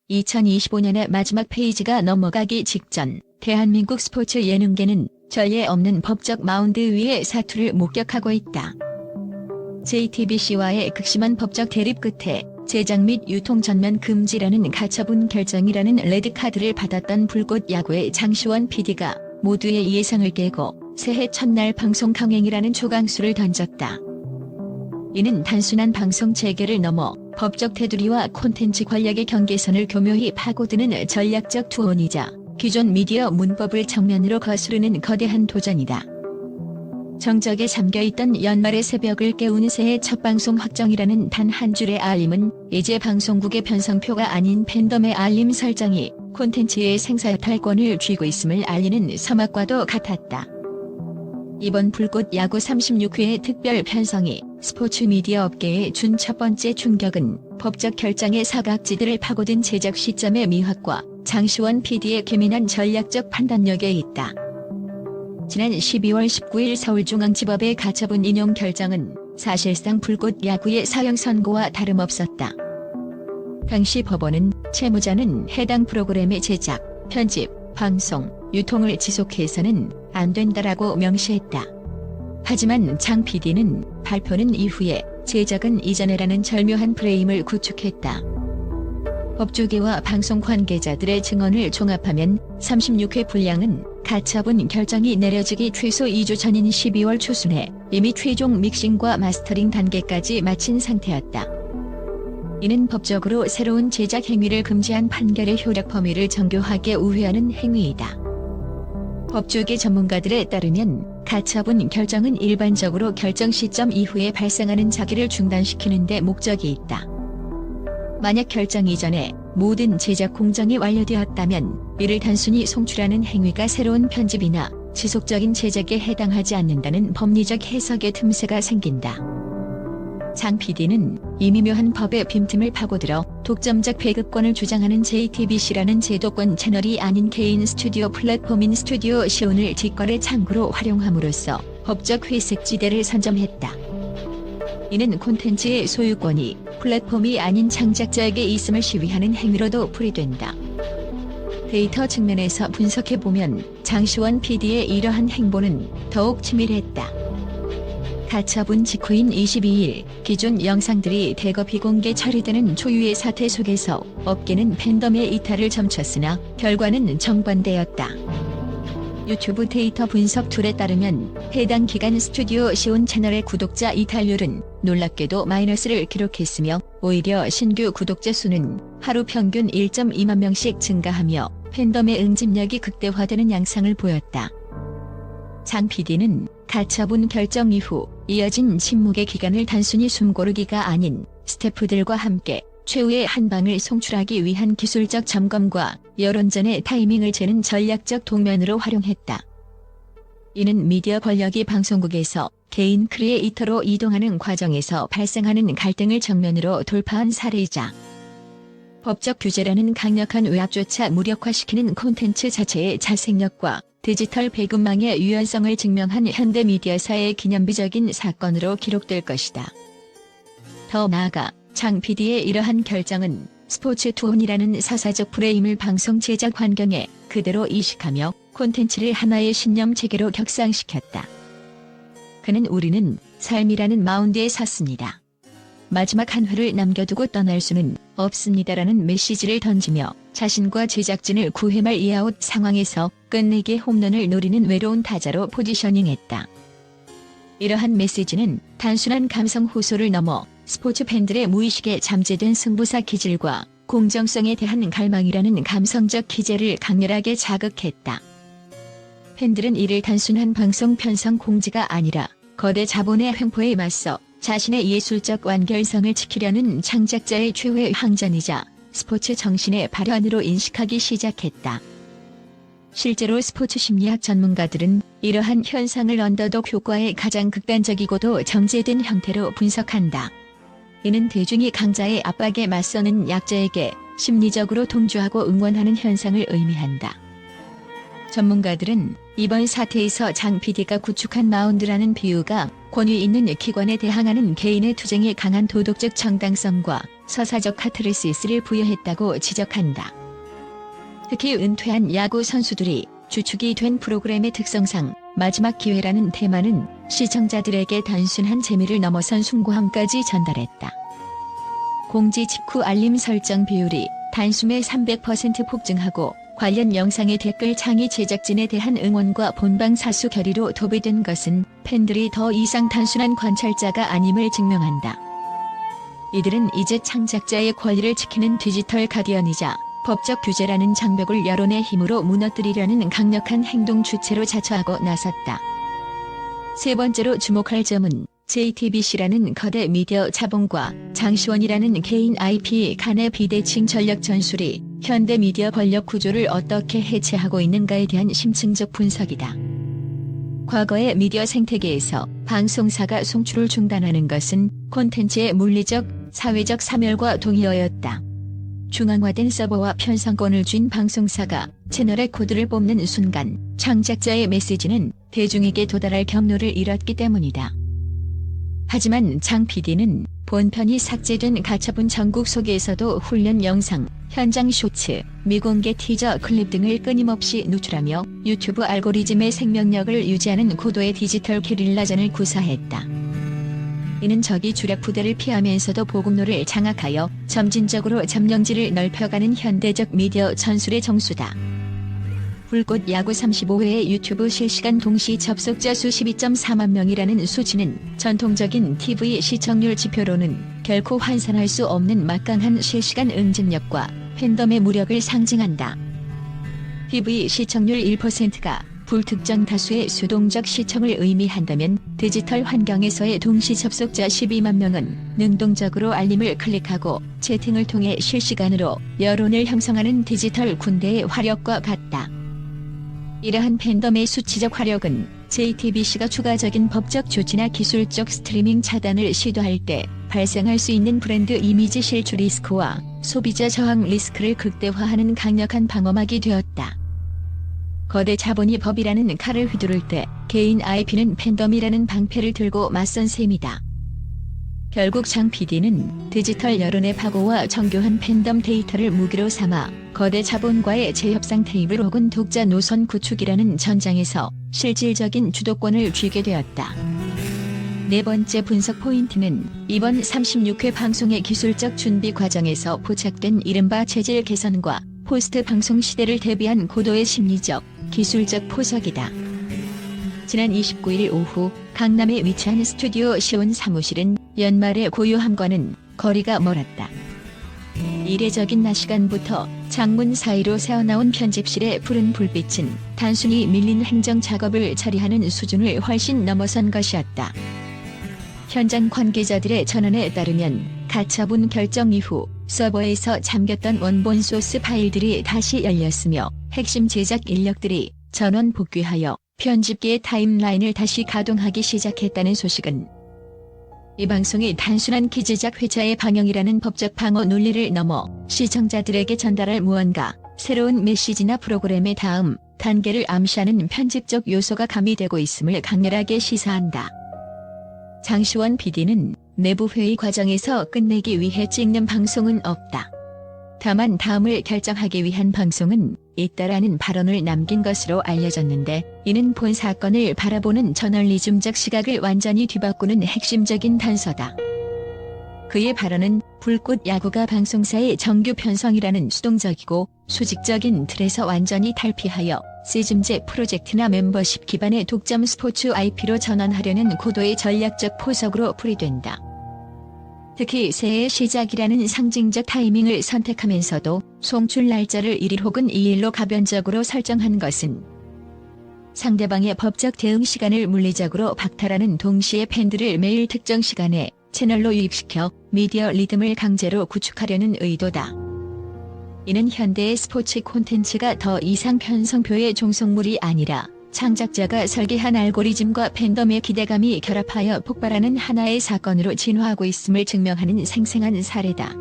2025년의 마지막 페이지가 넘어가기 직전 대한민국 스포츠 예능계는 전례 없는 법적 마운드 위의 사투를 목격하고 있다. JTBC와의 극심한 법적 대립 끝에 제작 및 유통 전면 금지라는 가처분 결정이라는 레드카드를 받았던 불꽃 야구의 장시원 PD가 모두의 예상을 깨고 새해 첫날 방송 강행이라는 초강수를 던졌다. 이는 단순한 방송 재개를 넘어 법적 테두리와 콘텐츠 권력의 경계선을 교묘히 파고드는 전략적 투혼이자 기존 미디어 문법을 정면으로 거스르는 거대한 도전이다. 정적에 잠겨있던 연말의 새벽을 깨우는 새해 첫 방송 확정이라는 단 한 줄의 알림은 이제 방송국의 편성표가 아닌 팬덤의 알림 설정이 콘텐츠의 생사여탈권을 쥐고 있음을 알리는 서막과도 같았다. 이번 불꽃 야구 36회 특별 편성이 스포츠 미디어 업계에 준 첫 번째 충격은 법적 결정의 사각지대를 파고든 제작 시점의 미확과 장시원 PD의 계민한 전략적 판단력에 있다. 지난 12월 19일 서울중앙지법의 가처분 인용 결정은 사실상 불꽃 야구의 사형 선고와 다름없었다. 당시 법원은 채무자는 해당 프로그램의 제작, 편집, 방송, 유통을 지속해서는 안 된다라고 명시했다. 하지만 장 PD는 발표는 이후에 제작은 이전에라는 절묘한 프레임을 구축했다. 법조계와 방송 관계자들의 증언을 종합하면 36회 분량은 가처분 결정이 내려지기 최소 2주 전인 12월 초순에 이미 최종 믹싱과 마스터링 단계까지 마친 상태였다. 이는 법적으로 새로운 제작 행위를 금지한 판결의 효력 범위를 정교하게 우회하는 행위이다. 법조계 전문가들에 따르면 가처분 결정은 일반적으로 결정 시점 이후에 발생하는 작위를 중단시키는 데 목적이 있다. 만약 결정 이전에 모든 제작 공정이 완료되었다면 이를 단순히 송출하는 행위가 새로운 편집이나 지속적인 제작에 해당하지 않는다는 법리적 해석의 틈새가 생긴다. 장 PD는 이 미묘한 법의 빈틈을 파고들어 독점적 배급권을 주장하는 JTBC라는 제도권 채널이 아닌 개인 스튜디오 플랫폼인 스튜디오 시온을 직거래 창구로 활용함으로써 법적 회색지대를 선점했다. 이는 콘텐츠의 소유권이 플랫폼이 아닌 창작자에게 있음을 시위하는 행위로도 풀이된다. 데이터 측면에서 분석해보면 장시원 PD의 이러한 행보는 더욱 치밀했다. 가처분 직후인 22일 기존 영상들이 대거 비공개 처리되는 초유의 사태 속에서 업계는 팬덤의 이탈을 점쳤으나 결과는 정반대였다. 유튜브 데이터 분석 툴에 따르면 해당 기간 스튜디오 시온 채널의 구독자 이탈률은 놀랍게도 마이너스를 기록했으며 오히려 신규 구독자 수는 하루 평균 1.2만 명씩 증가하며 팬덤의 응집력이 극대화되는 양상을 보였다. 장 PD는 가처분 결정 이후 이어진 침묵의 기간을 단순히 숨고르기가 아닌 스태프들과 함께 최후의 한 방을 송출하기 위한 기술적 점검과 여론전의 타이밍을 재는 전략적 동면으로 활용했다. 이는 미디어 권력이 방송국에서 개인 크리에이터로 이동하는 과정에서 발생하는 갈등을 정면으로 돌파한 사례이자 법적 규제라는 강력한 외압조차 무력화시키는 콘텐츠 자체의 자생력과 디지털 배급망의 유연성을 증명한 현대 미디어사의 기념비적인 사건으로 기록될 것이다. 더 나아가 장 PD의 이러한 결정은 스포츠 투혼이라는 사사적 프레임을 방송 제작 환경에 그대로 이식하며 콘텐츠를 하나의 신념 체계로 격상시켰다. 그는 우리는 삶이라는 마운드에 섰습니다. 마지막 한 회를 남겨두고 떠날 수는 없습니다라는 메시지를 던지며 자신과 제작진을 9회 말 2아웃 상황에서 끝내기 홈런을 노리는 외로운 타자로 포지셔닝했다. 이러한 메시지는 단순한 감성 호소를 넘어 스포츠 팬들의 무의식에 잠재된 승부사 기질과 공정성에 대한 갈망이라는 감성적 기제를 강렬하게 자극했다. 팬들은 이를 단순한 방송 편성 공지가 아니라 거대 자본의 횡포에 맞서 자신의 예술적 완결성을 지키려는 창작자의 최후의 항전이자 스포츠 정신의 발현으로 인식하기 시작했다. 실제로 스포츠 심리학 전문가들은 이러한 현상을 언더독 효과의 가장 극단적이고도 정제된 형태로 분석한다. 이는 대중이 강자의 압박에 맞서는 약자에게 심리적으로 동조하고 응원하는 현상을 의미한다. 전문가들은 이번 사태에서 장 PD가 구축한 마운드라는 비유가 권위 있는 기관에 대항하는 개인의 투쟁의 강한 도덕적 정당성과 서사적 카타르시스를 부여했다고 지적한다. 특히 은퇴한 야구 선수들이 주축이 된 프로그램의 특성상 마지막 기회라는 테마는 시청자들에게 단순한 재미를 넘어선 숭고함까지 전달했다. 공지 직후 알림 설정 비율이 단숨에 300% 폭증하고 관련 영상의 댓글 창이 제작진에 대한 응원과 본방 사수 결의로 도배된 것은 팬들이 더 이상 단순한 관찰자가 아님을 증명한다. 이들은 이제 창작자의 권리를 지키는 디지털 가디언이자 법적 규제라는 장벽을 여론의 힘으로 무너뜨리려는 강력한 행동 주체로 자처하고 나섰다. 세 번째로 주목할 점은 JTBC라는 거대 미디어 자본과 장시원이라는 개인 IP 간의 비대칭 전력 전술이 현대 미디어 권력 구조를 어떻게 해체하고 있는가에 대한 심층적 분석이다. 과거의 미디어 생태계에서 방송사가 송출을 중단하는 것은 콘텐츠의 물리적, 사회적 사멸과 동의어였다. 중앙화된 서버와 편성권을 쥔 방송사가 채널의 코드를 뽑는 순간 창작자의 메시지는 대중에게 도달할 경로를 잃었기 때문이다. 하지만 장 PD는 본편이 삭제된 가처분 전국 속에서도 훈련 영상, 현장 쇼츠, 미공개 티저 클립 등을 끊임없이 누출하며 유튜브 알고리즘의 생명력을 유지하는 고도의 디지털 게릴라전을 구사했다. 이는 적이 주력 부대를 피하면서도 보급로를 장악하여 점진적으로 점령지를 넓혀가는 현대적 미디어 전술의 정수다. 불꽃 야구 35회의 유튜브 실시간 동시 접속자 수 12.4만 명이라는 수치는 전통적인 TV 시청률 지표로는 결코 환산할 수 없는 막강한 실시간 응집력과 팬덤의 무력을 상징한다. TV 시청률 1%가 불특정 다수의 수동적 시청을 의미한다면 디지털 환경에서의 동시 접속자 12만 명은 능동적으로 알림을 클릭하고 채팅을 통해 실시간으로 여론을 형성하는 디지털 군대의 화력과 같다. 이러한 팬덤의 수치적 화력은 JTBC가 추가적인 법적 조치나 기술적 스트리밍 차단을 시도할 때 발생할 수 있는 브랜드 이미지 실추 리스크와 소비자 저항 리스크를 극대화하는 강력한 방어막이 되었다. 거대 자본이 법이라는 칼을 휘두를 때 개인 IP는 팬덤이라는 방패를 들고 맞선 셈이다. 결국 장 PD는 디지털 여론의 파고와 정교한 팬덤 데이터를 무기로 삼아 거대 자본과의 재협상 테이블 혹은 독자 노선 구축이라는 전장에서 실질적인 주도권을 쥐게 되었다. 네 번째 분석 포인트는 이번 36회 방송의 기술적 준비 과정에서 포착된 이른바 체질 개선과 포스트 방송 시대를 대비한 고도의 심리적, 기술적 포석이다. 지난 29일 오후 강남에 위치한 스튜디오 시온 사무실은 연말의 고요함과는 거리가 멀었다. 이례적인 낮 시간부터 창문 사이로 새어나온 편집실의 푸른 불빛은 단순히 밀린 행정 작업을 처리하는 수준을 훨씬 넘어선 것이었다. 현장 관계자들의 전언에 따르면 가처분 결정 이후 서버에서 잠겼던 원본 소스 파일들이 다시 열렸으며 핵심 제작 인력들이 전원 복귀하여 편집기의 타임라인을 다시 가동하기 시작했다는 소식은 이 방송이 단순한 기제작 회차의 방영이라는 법적 방어 논리를 넘어 시청자들에게 전달할 무언가 새로운 메시지나 프로그램의 다음 단계를 암시하는 편집적 요소가 가미되고 있음을 강렬하게 시사한다. 장시원 PD는 내부 회의 과정에서 끝내기 위해 찍는 방송은 없다. 다만 다음을 결정하기 위한 방송은 있다라는 발언을 남긴 것으로 알려졌는데 이는 본 사건을 바라보는 저널리즘적 시각을 완전히 뒤바꾸는 핵심적인 단서다. 그의 발언은 불꽃 야구가 방송사의 정규 편성이라는 수동적이고 수직적인 틀에서 완전히 탈피하여 시즌제 프로젝트나 멤버십 기반의 독점 스포츠 IP로 전환하려는 고도의 전략적 포석으로 풀이된다. 특히 새해 시작이라는 상징적 타이밍을 선택하면서도 송출 날짜를 1일 혹은 2일로 가변적으로 설정한 것은 상대방의 법적 대응 시간을 물리적으로 박탈하는 동시에 팬들을 매일 특정 시간에 채널로 유입시켜 미디어 리듬을 강제로 구축하려는 의도다. 이는 현대의 스포츠 콘텐츠가 더 이상 편성표의 종속물이 아니라 창작자가 설계한 알고리즘과 팬덤의 기대감이 결합하여 폭발하는 하나의 사건으로 진화하고 있음을 증명하는 생생한 사례다.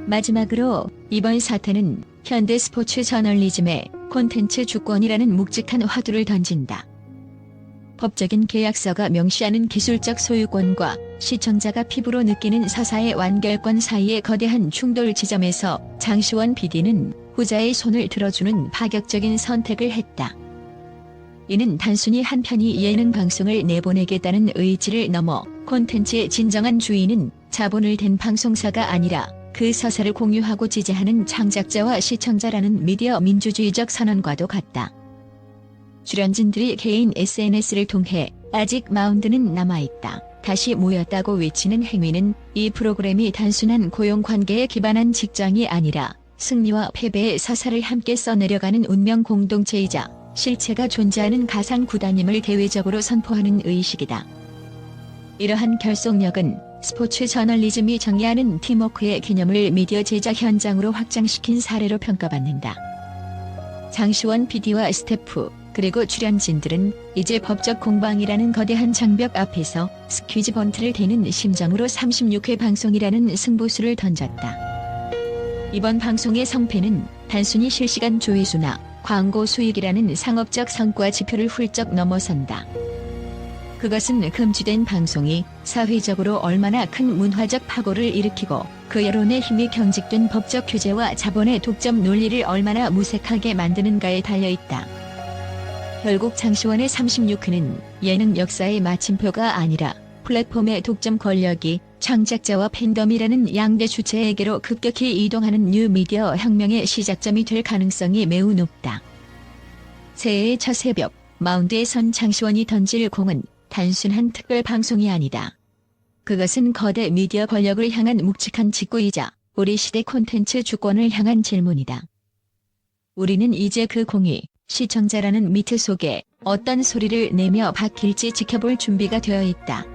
마지막으로 이번 사태는 현대 스포츠 저널리즘에 콘텐츠 주권이라는 묵직한 화두를 던진다. 법적인 계약서가 명시하는 기술적 소유권과 시청자가 피부로 느끼는 서사의 완결권 사이의 거대한 충돌 지점에서 장시원 PD는 후자의 손을 들어주는 파격적인 선택을 했다. 이는 단순히 한 편의 예능 방송을 내보내겠다는 의지를 넘어 콘텐츠의 진정한 주인은 자본을 댄 방송사가 아니라 그 서사를 공유하고 지지하는 창작자와 시청자라는 미디어 민주주의적 선언과도 같다. 출연진들이 개인 SNS를 통해 아직 마운드는 남아있다, 다시 모였다고 외치는 행위는 이 프로그램이 단순한 고용관계에 기반한 직장이 아니라 승리와 패배의 서사를 함께 써내려가는 운명 공동체이자 실체가 존재하는 가상 구단임을 대외적으로 선포하는 의식이다. 이러한 결속력은 스포츠 저널리즘이 정의하는 팀워크의 개념을 미디어 제작 현장으로 확장시킨 사례로 평가받는다. 장시원 PD와 스태프, 그리고 출연진들은 이제 법적 공방이라는 거대한 장벽 앞에서 스퀴즈 번트를 대는 심정으로 36회 방송이라는 승부수를 던졌다. 이번 방송의 성패는 단순히 실시간 조회수나 광고 수익이라는 상업적 성과 지표를 훌쩍 넘어선다. 그것은 금지된 방송이 사회적으로 얼마나 큰 문화적 파고를 일으키고 그 여론의 힘이 경직된 법적 규제와 자본의 독점 논리를 얼마나 무색하게 만드는가에 달려있다. 결국 장시원의 36회는 예능 역사의 마침표가 아니라 플랫폼의 독점 권력이 창작자와 팬덤이라는 양대 주체에게로 급격히 이동하는 뉴미디어 혁명의 시작점이 될 가능성이 매우 높다. 새해의 첫 새벽, 마운드에 선 장시원이 던질 공은 단순한 특별 방송이 아니다. 그것은 거대 미디어 권력을 향한 묵직한 직구이자 우리 시대 콘텐츠 주권을 향한 질문이다. 우리는 이제 그 공이 시청자라는 미트 속에 어떤 소리를 내며 박힐지 지켜볼 준비가 되어 있다.